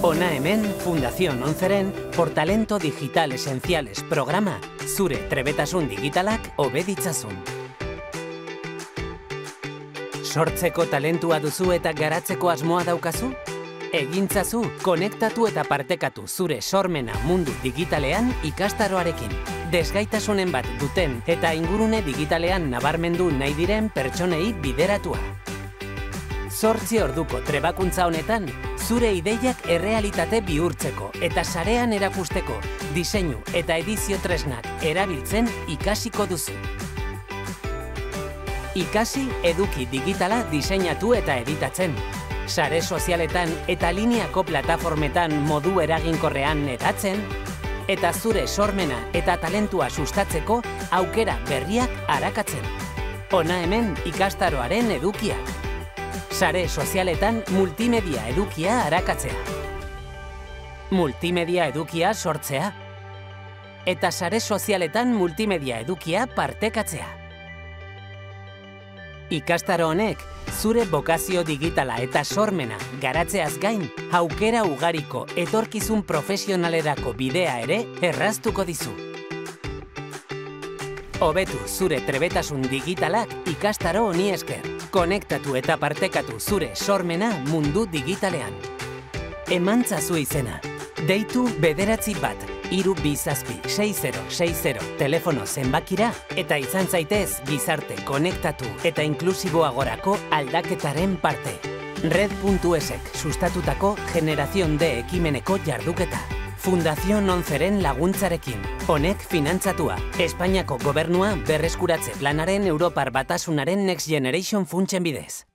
Hona hemen Fundación Onzeren Por Talento Digital Esenciales programa zure trebetasun digitalak hobe ditzazun. Sortzeko talentua duzu eta garatzeko asmoa daukazu? Egintzazu, konektatu eta partekatu zure sormena mundu digitalean ikastaroarekin. Desgaitasunen bat duten eta ingurune digitalean nabarmendu nahi diren pertsonei bideratua. 8 orduko trebakuntza honetan, zure ideiak errealitate bihurtzeko eta sarean erakusteko diseinu eta edizio tresnak erabiltzen ikasiko duzu. Ikasi eduki digitala diseinatu eta editatzen. Sare sozialetan eta lineako plataformetan modu eraginkorrean hedatzen, eta zure sormena eta talentua sustatzeko aukera berriak arakatzen. Hona hemen ikastaroaren edukiak. Sare sozialetan multimedia edukia arakatzea. Multimedia edukia sortzea. Eta sare sozialetan multimedia edukia partekatzea. Ikastaro honek, zure bokazio digitala eta sormena garatzeaz gain, aukera ugariko etorkizun profesionalerako bidea ere erraztuko dizu. Hobetu zure trebetasun digitalak ikastaro honi esker. Konektatu eta partekatu zure sormena mundu digitalean. Emantzazu izena. Deitu 9-1-3-2-7-6060 telefono zenbakira eta izan zaitez gizarte konektatu eta inklusiboagorako aldaketaren parte. Red.esek sustatutako Generación D ekimeneko jarduketa. Fundación Onzeren laguntzarekin. Honek finantzatua. Espainiako gobernua berreskuratze planaren Europar Batasunaren Next Generation funtsen bidez.